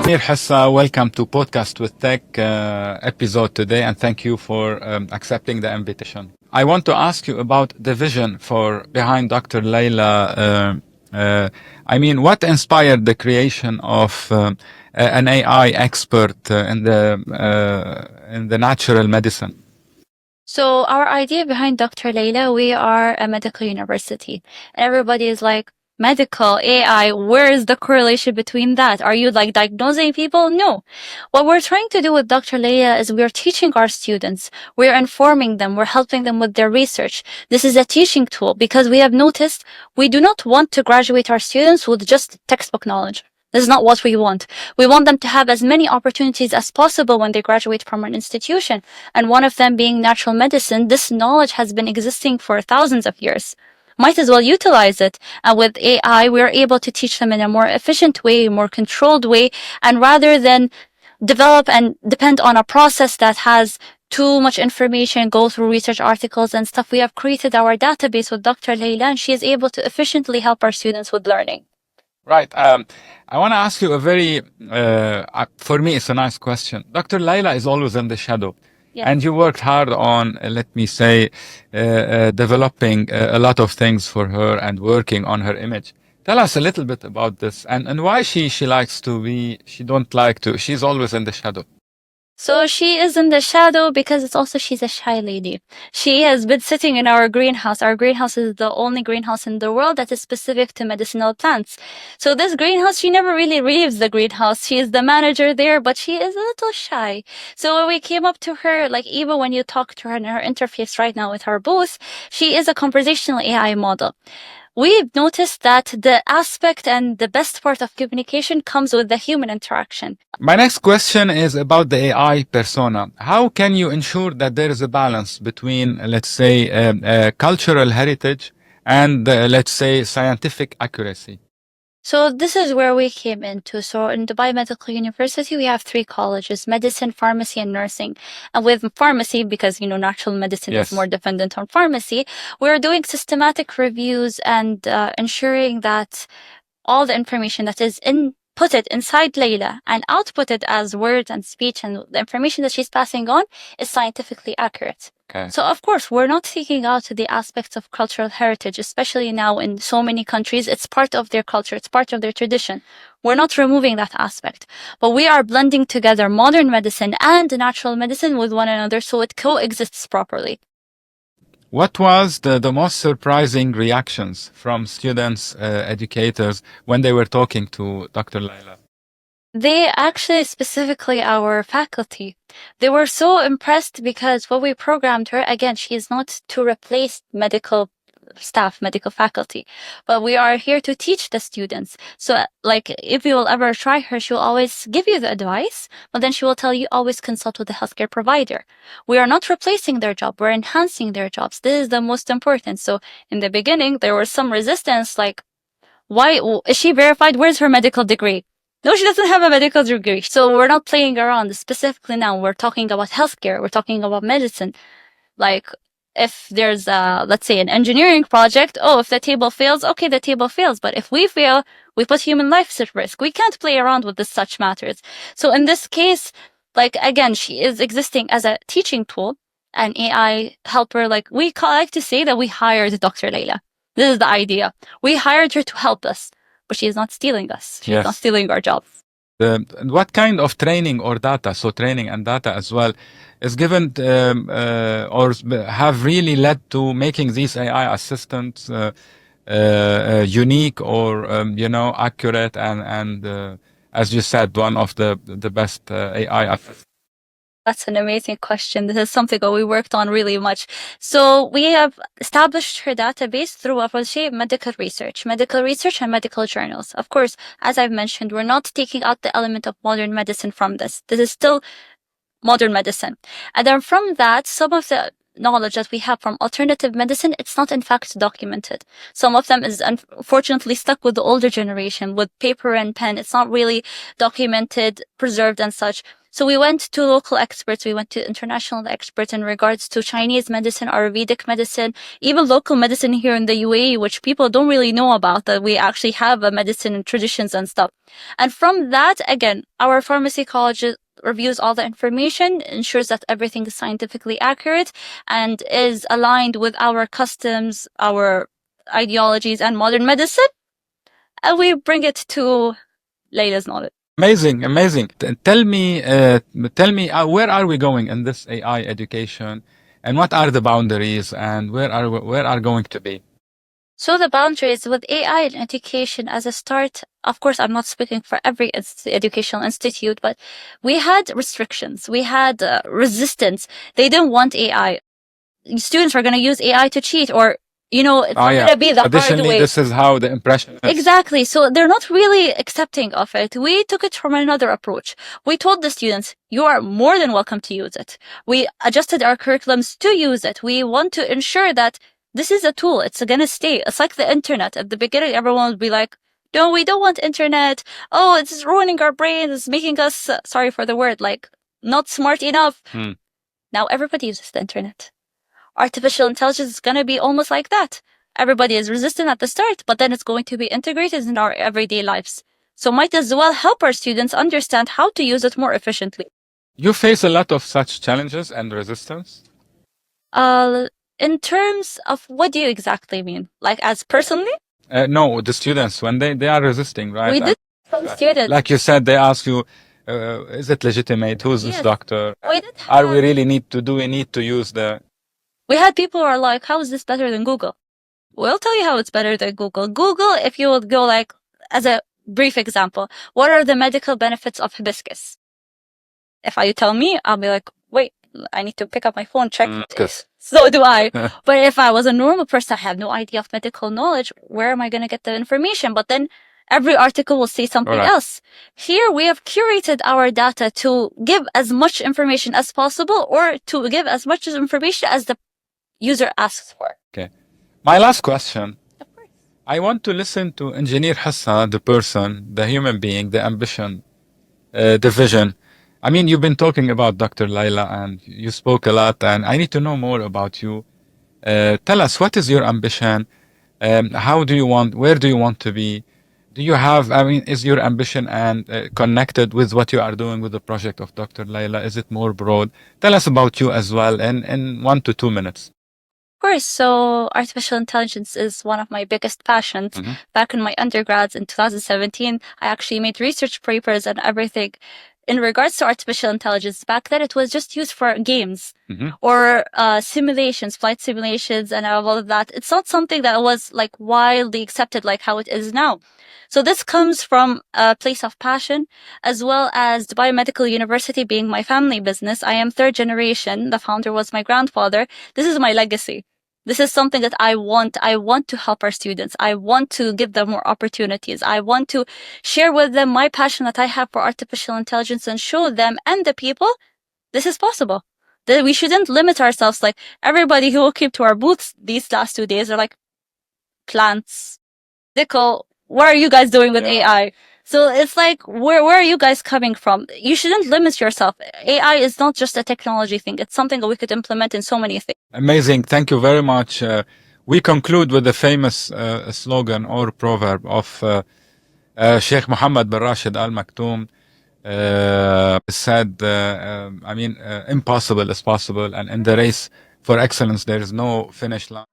Hessa, welcome to Podcast with Tech episode today, and thank you for accepting the invitation. I want to ask you about the vision for behind Dr. Layla. What inspired the creation of an AI expert in the natural medicine? So our idea behind Dr. Layla, we are a medical university. Everybody is like, medical, AI, where is the correlation between that? Are you like diagnosing people? No. What we're trying to do with Dr. Layla is we're teaching our students. We're informing them. We're helping them with their research. This is a teaching tool because we have noticed we do not want to graduate our students with just textbook knowledge. This is not what we want. We want them to have as many opportunities as possible when they graduate from an institution. And one of them being natural medicine. This knowledge has been existing for thousands of years. Might as well utilize it. And with AI, we're able to teach them in a more efficient way, more controlled way. And rather than develop and depend on a process that has too much information, go through research articles and stuff, we have created our database with Dr. Layla, and she is able to efficiently help our students with learning. Right. I want to ask you a very, for me, it's a nice question. Dr. Layla is always in the shadow. Yes. And you worked hard on, let me say, developing a lot of things for her and working on her image. Tell us a little bit about this and why she likes to be, she don't like to, she's always in the shadow. So she is in the shadow because she's a shy lady. She has been sitting in our greenhouse. Our greenhouse is the only greenhouse in the world that is specific to medicinal plants. So this greenhouse, she never really leaves the greenhouse. She is the manager there, but she is a little shy. So when we came up to her, like even when you talk to her in her interface right now with her booth, she is a conversational AI model. We've noticed that the aspect and the best part of communication comes with the human interaction. My next question is about the AI persona. How can you ensure that there is a balance between, let's say, cultural heritage and, let's say, scientific accuracy? So this is where we came into. So in Dubai Medical University, we have 3 colleges: medicine, pharmacy, and nursing. And with pharmacy, because, natural medicine Yes. is more dependent on pharmacy, we're doing systematic reviews and ensuring that all the information that is inputted inside Layla and outputted as words and speech and the information that she's passing on is scientifically accurate. Okay. So of course, we're not taking out the aspects of cultural heritage, especially now in so many countries. It's part of their culture. It's part of their tradition. We're not removing that aspect, but we are blending together modern medicine and natural medicine with one another so it coexists properly. What was the most surprising reactions from students, educators, when they were talking to Dr. Layla? They actually, specifically our faculty, they were so impressed because what we programmed her, again, she is not to replace medical staff, medical faculty, but we are here to teach the students. So like if you will ever try her, she will always give you the advice, but then she will tell you always consult with the healthcare provider. We are not replacing their job. We're enhancing their jobs. This is the most important. So in the beginning, there was some resistance, like, why is she verified? Where's her medical degree? No, she doesn't have a medical degree. So we're not playing around. Specifically now, we're talking about healthcare. We're talking about medicine. Like, if there's let's say an engineering project, if the table fails, okay, the table fails. But if we fail, we put human lives at risk. We can't play around with such matters. So in this case, like, again, she is existing as a teaching tool, an AI helper. Like, we like to say that we hired Dr. Layla. This is the idea. We hired her to help us, but she is not stealing us. She's not stealing our jobs. What kind of training or data, so training and data as well, is given or have really led to making these AI assistants unique or, accurate and as you said, one of the best AI assistants? That's an amazing question. This is something that we worked on really much. So we have established her database through medical research and medical journals. Of course, as I've mentioned, we're not taking out the element of modern medicine from this. This is still modern medicine. And then from that, some of the knowledge that we have from alternative medicine, it's not in fact documented. Some of them is unfortunately stuck with the older generation with paper and pen. It's not really documented, preserved and such. So we went to local experts, we went to international experts in regards to Chinese medicine, Ayurvedic medicine, even local medicine here in the UAE, which people don't really know about, that we actually have a medicine and traditions and stuff. And from that, again, our pharmacy college reviews all the information, ensures that everything is scientifically accurate and is aligned with our customs, our ideologies and modern medicine. And we bring it to Layla's knowledge. Amazing, amazing. Tell me, where are we going in this AI education, and what are the boundaries, and where are going to be? So the boundaries with AI in education as a start, of course, I'm not speaking for every educational institute, but we had restrictions. We had resistance. They didn't want AI. Students were going to use AI to cheat, or it's not going to be the hard way. This is how the impression is. Exactly. So they're not really accepting of it. We took it from another approach. We told the students, you are more than welcome to use it. We adjusted our curriculums to use it. We want to ensure that this is a tool. It's going to stay. It's like the internet. At the beginning, everyone would be like, no, we don't want internet. Oh, it's ruining our brains. It's making us, sorry for the word, like not smart enough. Now everybody uses the internet. Artificial intelligence is going to be almost like that. Everybody is resistant at the start, but then it's going to be integrated in our everyday lives. So might as well help our students understand how to use it more efficiently. You face a lot of such challenges and resistance? In terms of what do you exactly mean? Like as personally? No, the students, when they are resisting, right? We did some students. Like you said, they ask you, is it legitimate? Who's this doctor? Do we need to use the... We had people who are like, how is this better than Google? We'll tell you how it's better than Google. Google, if you would go like, as a brief example, what are the medical benefits of hibiscus? If you tell me, I'll be like, wait, I need to pick up my phone, check this. So do I. But if I was a normal person, I have no idea of medical knowledge, where am I going to get the information? But then every article will say something else. Here we have curated our data to give as much information as possible, or to give as much information as the user asks for. Okay. My last question. Of course. I want to listen to Engineer Hessa, the person, the human being, the ambition, the vision. I mean, you've been talking about Dr. Layla and you spoke a lot, and I need to know more about you. Tell us, what is your ambition? Where do you want to be? Do you have, is your ambition and connected with what you are doing with the project of Dr. Layla? Is it more broad? Tell us about you as well in 1 to 2 minutes. Of course. So artificial intelligence is one of my biggest passions. Back in my undergrads in 2017, I actually made research papers and everything in regards to artificial intelligence. Back then, it was just used for games or simulations, flight simulations, and all of that. It's not something that was like widely accepted like how it is now. So this comes from a place of passion, as well as Dubai Medical University being my family business. I am 3rd generation. The founder was my grandfather. This is my legacy. This is something that I want. I want to help our students. I want to give them more opportunities. I want to share with them my passion that I have for artificial intelligence and show them and the people this is possible. That we shouldn't limit ourselves. Like everybody who came to our booths these last 2 days are like, plants, medical, what are you guys doing with AI? So it's like, where are you guys coming from? You shouldn't limit yourself. AI is not just a technology thing. It's something that we could implement in so many things. Amazing. Thank you very much. We conclude with the famous slogan or proverb of Sheikh Mohammed bin Rashid Al Maktoum. Said, impossible is possible. And in the race for excellence, there is no finish line.